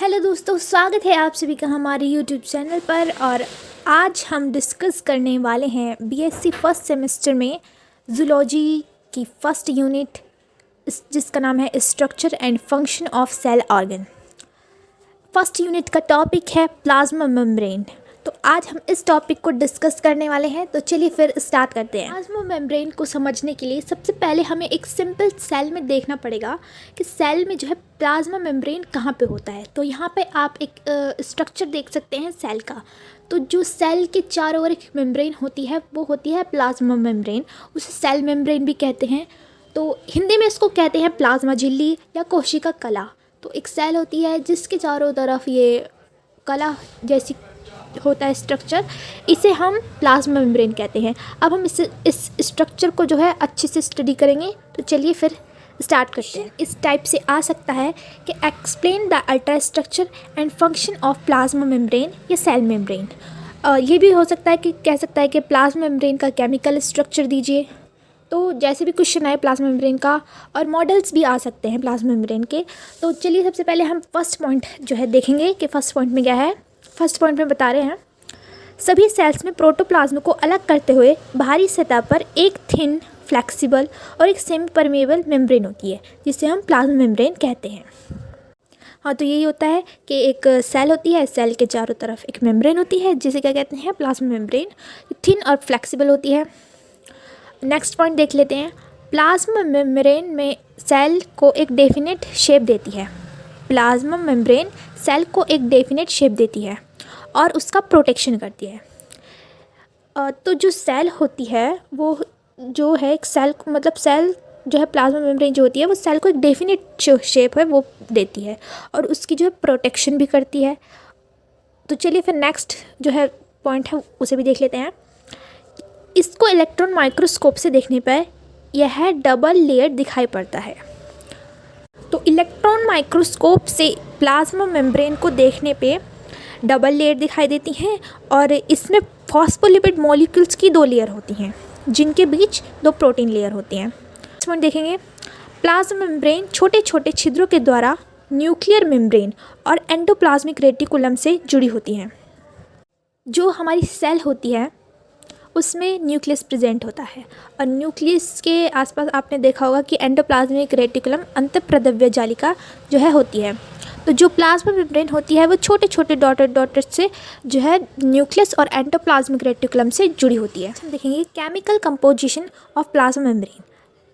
Hello दोस्तों, स्वागत है आप सभी का हमारे यूट्यूब चैनल पर। और आज हम डिस्कस करने वाले हैं बीएससी फर्स्ट सेमेस्टर में जूलॉजी की फर्स्ट यूनिट जिसका नाम है structure and function of cell organ. First unit का टॉपिक है प्लाज्मा मेम्ब्रेन। तो आज हम इस टॉपिक को डिस्कस करने वाले हैं। तो चलिए फिर स्टार्ट करते हैं। प्लाज्मा मेम्ब्रेन को समझने के लिए सबसे पहले हमें एक सिंपल सेल में देखना पड़ेगा कि सेल में जो है प्लाज्मा मेम्ब्रेन कहाँ पे होता है। तो यहाँ पे आप एक स्ट्रक्चर देख सकते हैं सेल का। तो जो सेल के चारों ओर एक मेम्ब्रेन होती है वो होती है प्लाज्मा मेम्ब्रेन। उसे सेल मेम्ब्रेन भी कहते हैं। तो हिंदी में इसको कहते हैं प्लाज्मा झिल्ली या कोशिका कला। तो एक सेल होती है जिसके चारों तरफ ये कला जैसी होता है स्ट्रक्चर, इसे हम प्लाज्मा मेम्ब्रेन कहते हैं। अब हम इस स्ट्रक्चर को जो है अच्छे से स्टडी करेंगे। तो चलिए फिर स्टार्ट करते हैं। इस टाइप से आ सकता है कि explain the ultra structure and function of plasma membrane या सेल मेम्ब्रेन। ये भी हो सकता है कि कह सकता है कि प्लाज्मा मेम्ब्रेन का केमिकल स्ट्रक्चर दीजिए। तो जैसे भी क्वेश्चन आए प्लाज्मा मेम्ब्रेन का, और मॉडल्स भी आ सकते हैं प्लाज्मा मेम्ब्रेन के। तो चलिए सबसे पहले हम फर्स्ट पॉइंट जो है देखेंगे कि फर्स्ट पॉइंट में क्या है। फर्स्ट पॉइंट में बता रहे हैं सभी सेल्स में प्रोटोप्लाज्म को अलग करते हुए बाहरी सतह पर एक थिन, फ्लेक्सिबल और एक सेमी परमेबल मेम्ब्रेन होती है जिसे हम प्लाज्मा मेम्ब्रेन कहते हैं। हाँ, तो यही होता है कि एक सेल होती है, सेल के चारों तरफ एक मेम्ब्रेन होती है जिसे क्या कहते हैं, प्लाज्मा मेम्ब्रेन। थिन और फ्लेक्सिबल होती है। नेक्स्ट पॉइंट देख लेते हैं। प्लाज्मा मेम्ब्रेन में सेल को एक डेफिनेट शेप देती है। प्लाज्मा मेम्ब्रेन सेल को एक डेफिनेट शेप देती है और उसका प्रोटेक्शन करती है। तो जो सेल होती है वो जो है एक सेल मतलब सेल जो है प्लाज्मा मेम्ब्रेन जो होती है वो सेल को एक डेफिनेट शेप है वो देती है और उसकी जो है प्रोटेक्शन भी करती है। तो चलिए फिर नेक्स्ट जो है पॉइंट है उसे भी देख लेते हैं। इसको इलेक्ट्रॉन माइक्रोस्कोप से देखने पर यह डबल लेयर दिखाई पड़ता है। तो इलेक्ट्रॉन माइक्रोस्कोप से प्लाज्मा मेम्ब्रेन को देखने पे डबल लेयर दिखाई देती हैं और इसमें फॉस्फोलिपिड मॉलिक्यूल्स की 2 लेयर होती हैं जिनके बीच 2 प्रोटीन लेयर होती हैं। इसमें देखेंगे प्लाज्मा मेम्ब्रेन छोटे छोटे छिद्रों के द्वारा न्यूक्लियर मेम्ब्रेन और एंडोप्लाज्मिक रेटिकुलम से जुड़ी होती हैं। जो हमारी सेल होती है उसमें न्यूक्लियस प्रेजेंट होता है और न्यूक्लियस के आसपास आपने देखा होगा कि एंडोप्लाज्मिक रेटिकुलम अंतःप्रद्रव्य जालिका जो है होती है। तो जो प्लाज्मा मेम्ब्रेन होती है वो छोटे छोटे डॉटेड से जो है न्यूक्लियस और एंडोप्लाज्मिक रेटिकुलम से जुड़ी होती है। हम देखेंगे chemical composition of plasma membrane.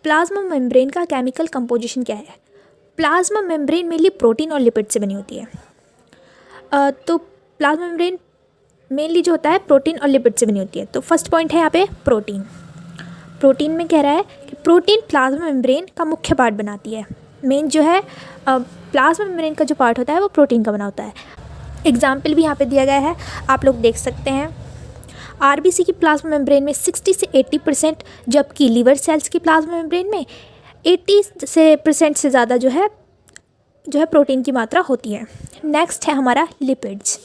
Plasma membrane का केमिकल कंपोजिशन क्या है। प्लाज्मा मेम्ब्रेन मेनली प्रोटीन और लिपिड से बनी होती है। तो प्लाज्मा मेम्ब्रेन मेनली जो होता है प्रोटीन और लिपिड से बनी होती है। तो फर्स्ट पॉइंट है यहाँ पे प्रोटीन। प्रोटीन में कह रहा है कि प्रोटीन प्लाज्मा मेम्ब्रेन का मुख्य पार्ट बनाती है। मेन जो है प्लाज्मा मेम्ब्रेन का जो पार्ट होता है वो प्रोटीन का बना होता है। एग्जाम्पल भी यहाँ पे दिया गया है, आप लोग देख सकते हैं। आरबीसी की प्लाज्मा मेम्ब्रेन में 60 से 80%, जबकि लीवर सेल्स की प्लाज्मा मेम्ब्रेन में 80% से ज़्यादा जो है प्रोटीन की मात्रा होती है। नेक्स्ट है हमारा लिपिड्स।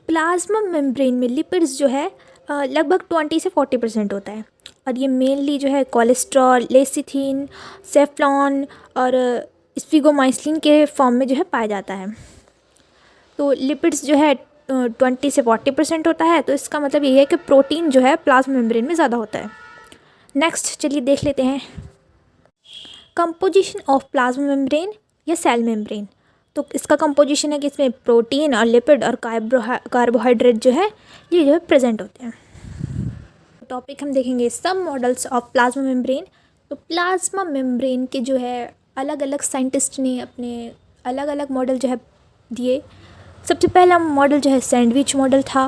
प्लाज्मा मेम्ब्रेन में लिपिड्स जो है लगभग 20 से 40% होता है और ये मेनली जो है कोलेस्ट्रॉल, लेसिथिन, सेफ्लॉन और स्फिगोमाइसिन के फॉर्म में जो है पाया जाता है। तो लिपिड्स जो है 20 से 40% होता है। तो इसका मतलब ये है कि प्रोटीन जो है प्लाज्मा मेम्ब्रेन में ज़्यादा होता है। नेक्स्ट चलिए देख लेते हैं कंपोजिशन ऑफ प्लाज्मा मेम्ब्रेन या सेल मेम्ब्रेन। तो इसका कंपोजिशन है कि इसमें प्रोटीन और लिपिड और कार्बोहाइड्रेट जो है ये जो है प्रेजेंट होते हैं। टॉपिक हम देखेंगे सब मॉडल्स ऑफ प्लाज्मा मेम्ब्रेन। तो प्लाज्मा मेम्ब्रेन के जो है अलग अलग साइंटिस्ट ने अपने अलग अलग मॉडल जो है दिए। सबसे पहला मॉडल जो है सैंडविच मॉडल था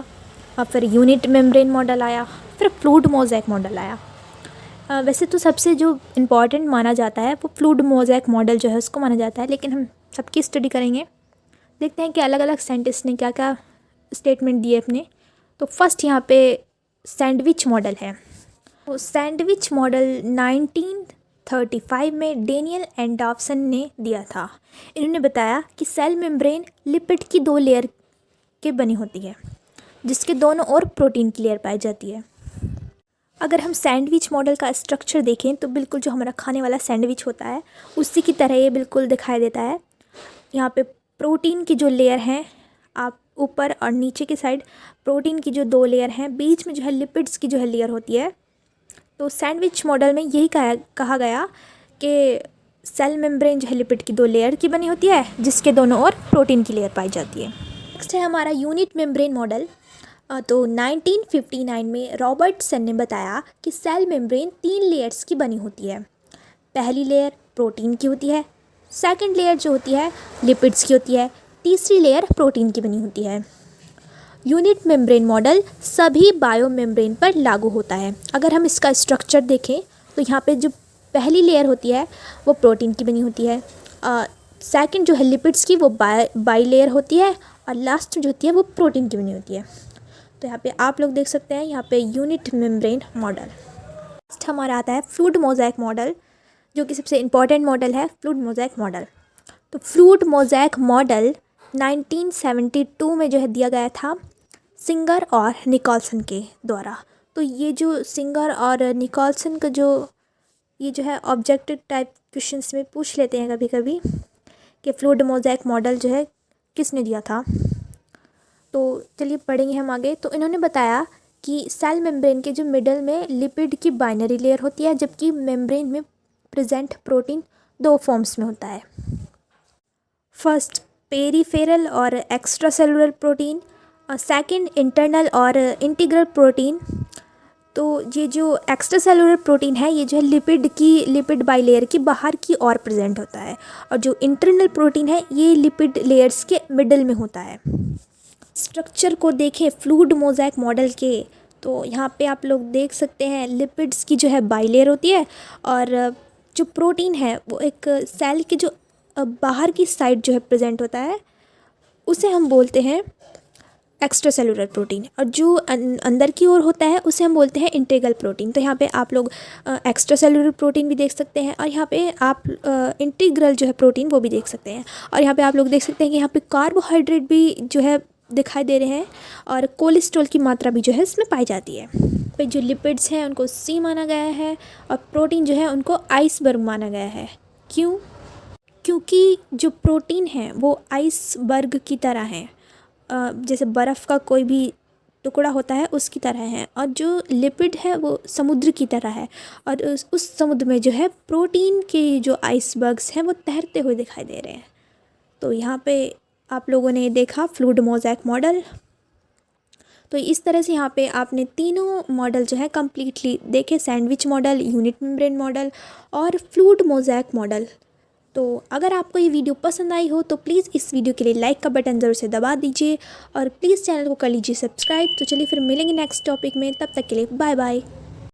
और फिर यूनिट मेम्ब्रेन मॉडल आया, फिर फ्लूइड मोज़ेक मॉडल आया। वैसे तो सबसे जो इम्पॉर्टेंट माना जाता है वो फ्लूइड मोज़ेक मॉडल जो है उसको माना जाता है, लेकिन हम सबकी स्टडी करेंगे। देखते हैं कि अलग अलग साइंटिस्ट ने क्या क्या स्टेटमेंट दिए अपने। तो फर्स्ट यहाँ पे सैंडविच मॉडल है। तो सैंडविच मॉडल 1935 में डेनियल एंडरसन ने दिया था। इन्होंने बताया कि सेल मेम्ब्रेन लिपिड की 2 लेयर के बनी होती है जिसके दोनों ओर प्रोटीन की लेयर पाई जाती है। अगर हम सैंडविच मॉडल का स्ट्रक्चर देखें तो बिल्कुल जो हमारा खाने वाला सैंडविच होता है उसी की तरह ये बिल्कुल दिखाई देता है। यहाँ पे प्रोटीन की जो लेयर हैं, आप ऊपर और नीचे की साइड प्रोटीन की जो 2 लेयर हैं, बीच में जो है लिपिड्स की जो है लेयर होती है। तो सैंडविच मॉडल में यही कहा गया कि सेल मेम्ब्रेन जो है लिपिड की 2 लेयर की बनी होती है, जिसके दोनों ओर प्रोटीन की लेयर पाई जाती है। नेक्स्ट है हमारा यूनिट मेम्ब्रेन मॉडल। तो 1959 में रॉबर्टसन ने बताया कि सेल मेम्ब्रेन 3 लेयर्स की बनी होती है। पहली लेयर प्रोटीन की होती है, सेकंड लेयर जो होती है लिपिड्स की होती है, तीसरी लेयर प्रोटीन की बनी होती है। यूनिट मेम्ब्रेन मॉडल सभी बायो मेम्ब्रेन पर लागू होता है। अगर हम इसका स्ट्रक्चर देखें तो यहाँ पे जो पहली लेयर होती है वो प्रोटीन की बनी होती है, सेकंड जो है लिपिड्स की वो बाई लेयर होती है, और लास्ट जो होती है वो प्रोटीन की बनी होती है। तो यहाँ पे आप लोग देख सकते हैं यहाँ पे यूनिट मेम्ब्रेन मॉडल। नेक्स्ट हमारा आता है फ्लूइड मोज़ेक मॉडल, जो कि सबसे इम्पॉर्टेंट मॉडल है, फ्लूइड मोज़ेक मॉडल। तो फ्लूइड मोज़ेक मॉडल 1972 में जो है दिया गया था सिंगर और निकोल्सन के द्वारा। तो ये जो सिंगर और निकोल्सन का ये जो है ऑब्जेक्टिव टाइप क्वेश्चंस में पूछ लेते हैं कभी कभी कि फ्लूइड मोज़ेक मॉडल जो है किसने दिया था। तो चलिए पढ़ेंगे हम आगे। तो इन्होंने बताया कि सेल मेम्ब्रेन के जो मिडल में लिपिड की बाइनरी लेयर होती है, जबकि मेम्ब्रेन में प्रेजेंट प्रोटीन 2 फॉर्म्स में होता है। फर्स्ट पेरीफेरल और एक्स्ट्रा सेलुलर प्रोटीन, और सेकंड इंटरनल और इंटीग्रल प्रोटीन। तो ये जो एक्स्ट्रा सेलुलर प्रोटीन है ये जो है लिपिड बाइलेयर की बाहर की ओर प्रेजेंट होता है, और जो इंटरनल प्रोटीन है ये लिपिड लेयर्स के मिडल में होता है। स्ट्रक्चर को देखें फ्लूइड मोज़ेक मॉडल के, तो यहाँ पे आप लोग देख सकते हैं लिपिड्स की जो है बाइलेयर होती है, और जो प्रोटीन है वो एक सेल के जो बाहर की साइड जो है प्रेजेंट होता है, उसे हम बोलते हैं एक्स्ट्रा सेलुलर प्रोटीन, और जो अंदर की ओर होता है उसे हम बोलते हैं इंटीग्रल प्रोटीन। तो यहाँ पे आप लोग एक्स्ट्रा सेलुलर प्रोटीन भी देख सकते हैं, और यहाँ पे आप इंटीग्रल जो है प्रोटीन वो भी देख सकते हैं। और यहाँ पे आप लोग देख सकते हैं कि यहाँ पे कार्बोहाइड्रेट भी जो है दिखाई दे रहे हैं, और कोलेस्ट्रॉल की मात्रा भी जो है इसमें पाई जाती है। पे जो लिपिड्स हैं उनको सी माना गया है, और प्रोटीन जो है उनको आइसबर्ग माना गया है। क्यों? क्योंकि जो प्रोटीन है वो आइसबर्ग की तरह है, जैसे बर्फ़ का कोई भी टुकड़ा होता है उसकी तरह है, और जो लिपिड है वो समुद्र की तरह है, और उस समुद्र में जो है प्रोटीन के जो आइसबर्ग्स हैं वो तैरते हुए दिखाई दे रहे हैं। तो यहाँ पे आप लोगों ने देखा फ्लूइड मोज़ेक मॉडल। तो इस तरह से यहाँ पे आपने तीनों मॉडल जो है कम्प्लीटली देखे, sandwich model, unit membrane model और फ्लूइड मोज़ेक मॉडल। तो अगर आपको ये वीडियो पसंद आई हो तो प्लीज़ इस वीडियो के लिए लाइक का बटन ज़रूर से दबा दीजिए, और प्लीज़ चैनल को कर लीजिए सब्सक्राइब। तो चलिए फिर मिलेंगे नेक्स्ट टॉपिक में, तब तक के लिए बाय बाय।